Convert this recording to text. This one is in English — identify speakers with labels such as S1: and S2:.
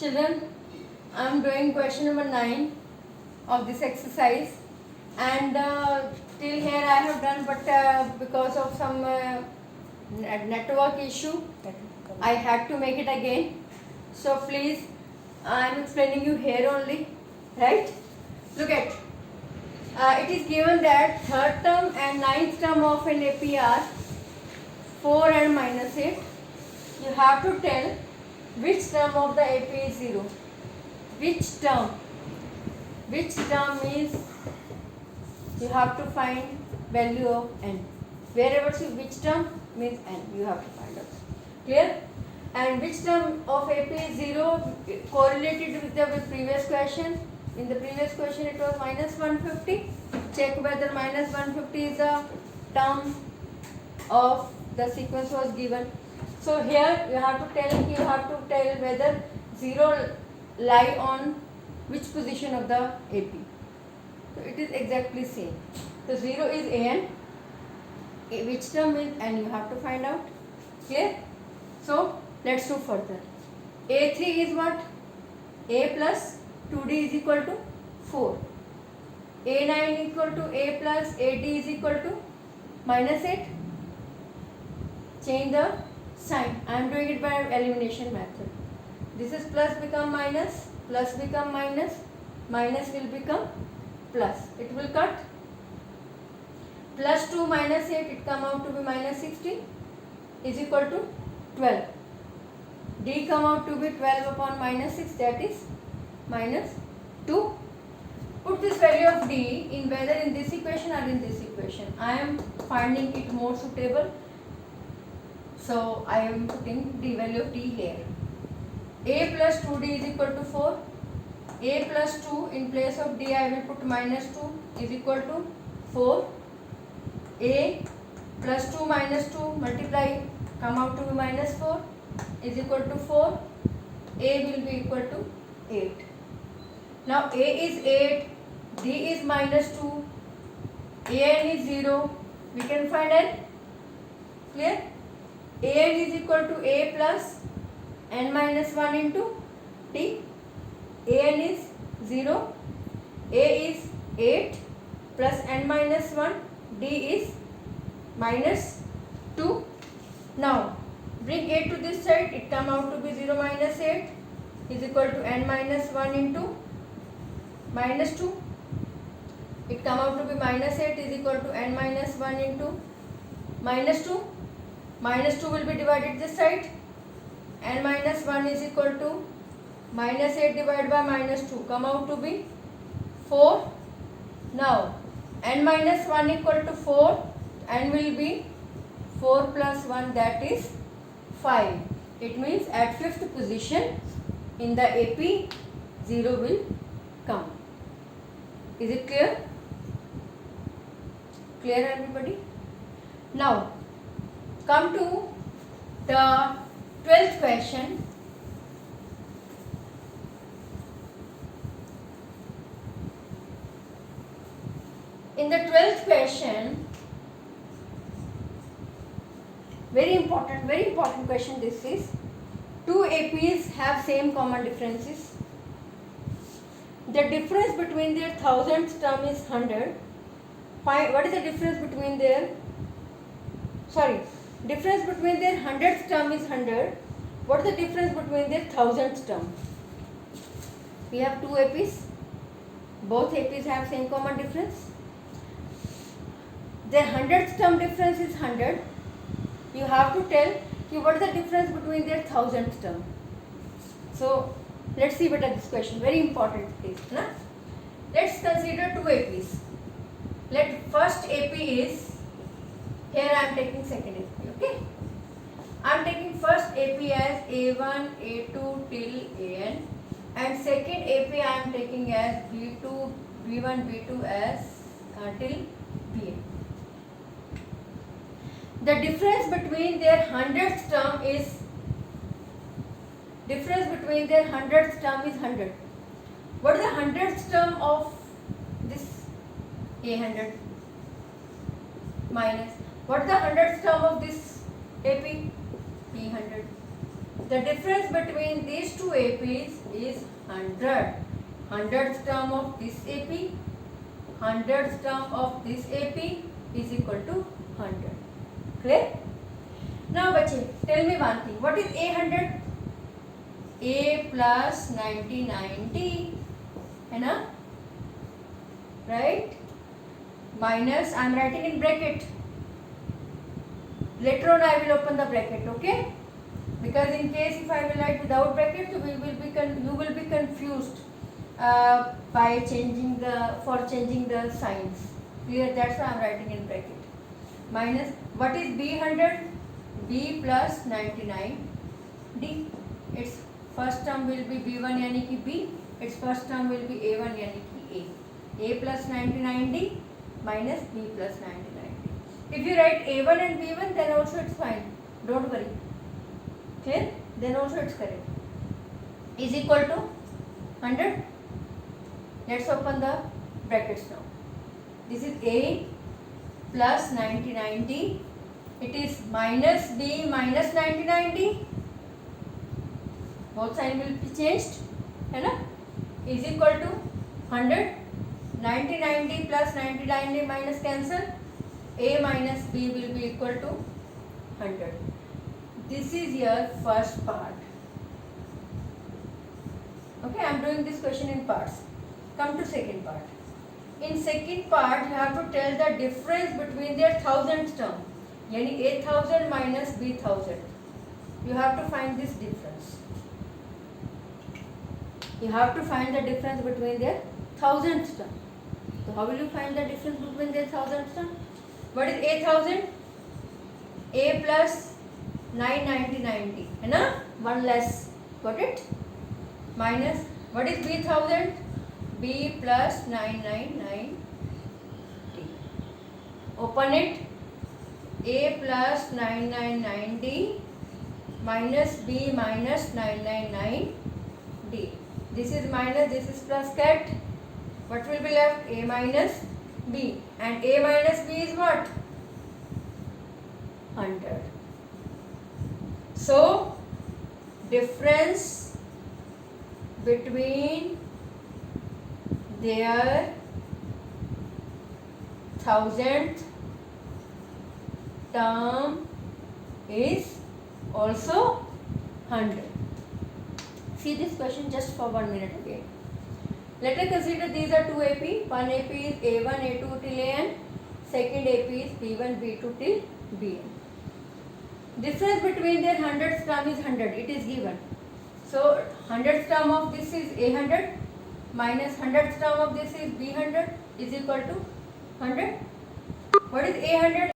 S1: Children, I am doing question number 9 of this exercise, and till here I have done, but because of some network issue I had to make it again. So please, I am explaining you here only, right? Look at it is given that third term and ninth term of an AP are 4 and minus 8. You have to tell which term of the AP is 0. Which term means you have to find value of n. Wherever see which term means n, you have to find out. Clear? And which term of AP is 0 correlated with the previous question. In the previous question it was minus 150. Check whether minus 150 is a term of the sequence was given. So here you have to tell whether 0 lie on which position of the AP. So it is exactly same. So 0 is an, which term is n, you have to find out. Clear? So let's do further. A3 is what? A plus 2d is equal to 4. A9 equal to A plus 8d is equal to minus 8. Change the sign. I am doing it by elimination method. This is plus become minus, plus become minus, minus will become plus. It will cut. Plus 2 minus 8, it come out to be minus 16 is equal to 12. D come out to be 12 upon minus 6, that is minus 2. Put this value of D in whether in this equation or in this equation. I am finding it more suitable. So I am putting the value of D here. A plus 2D is equal to 4. A plus 2 in place of D I will put minus 2 is equal to 4. A plus 2 minus 2 multiply come out to be minus 4 is equal to 4. A will be equal to 8. Now A is 8, D is minus 2, An is 0. We can find n. Clear? An is equal to A plus n minus 1 into D. An is 0. A is 8 plus n minus 1. D is minus 2. Now bring A to this side. It come out to be 0 minus 8 is equal to n minus 1 into minus 2. It come out to be minus 8 is equal to n minus 1 into minus 2. Minus 2 will be divided this side. N minus 1 is equal to minus 8 divided by minus 2. Come out to be 4. Now n minus 1 equal to 4. N will be 4 plus 1, that is 5. It means at 5th position in the AP 0 will come. Is it clear? Clear everybody? Now come to the 12th question. In the 12th question, very important question this is. Two APs have same common differences. The difference between their thousandth term is 100. What is the difference between their difference between their 100th term is 100. What is the difference between their 1000th term? We have two APs. Both APs have same common difference. Their 100th term difference is 100. You have to tell what is the difference between their 1000th term. So let's see better this question. Very important it is. Na? Let's consider two APs. First AP is, here I am taking second AP. Okay. I am taking first AP as A1, A2 till AN, and second AP I am taking as B2, B1, B2 as till BN. The difference between their 100th term is 100. What is the 100th term of this A100 minus what is the 100th term of this AP B100? The difference between these two APs is 100. 100th term of this AP, 100th term of this AP is equal to 100. Clear? Now, bache, tell me one thing. What is A 100? A plus 90 90, है ना? Right? Minus, I am writing in bracket. Later on I will open the bracket, okay? Because in case if I will write without bracket, you will be confused by changing the signs. Clear? That's why I am writing in bracket. Minus, what is B 100? B plus 99 D. Its first term will be B1 यानी कि B. Its first term will be A1 यानी कि A. A plus 99 D minus B plus 99 D. If you write A1 and B1, then also it's fine. Don't worry. Clear? Then also it's correct. Is equal to 100. Let's open the brackets now. This is A plus 99D. It is minus B minus 99D. Both sign will be changed. है ना? Is equal to 100. 99D plus 99D minus cancel. A minus B will be equal to 100. This is your first part. Okay, I am doing this question in parts. Come to second part. In second part, you have to tell the difference between their thousandth term. यानी A1000 minus B1000. You have to find this difference. You have to find the difference between their thousandth term. So how will you find the difference between their thousandth term? What is A1000? A plus 990 है ना? One less. Got it? Minus, what is B1000? B plus 999D. Open it. A plus 999D minus B minus 999D. This is minus, this is plus, cat. What will be left? A minus B. And A minus B is what? 100. So, difference between their thousandth term is also 100. See this question just for 1 minute again. Let us consider these are two AP. One AP is A1, A2 till AN. Second AP is B1, B2 till BN. Difference between their 100th term is 100. It is given. So 100th term of this is A100 minus 100th term of this is B100 is equal to 100. What is A100?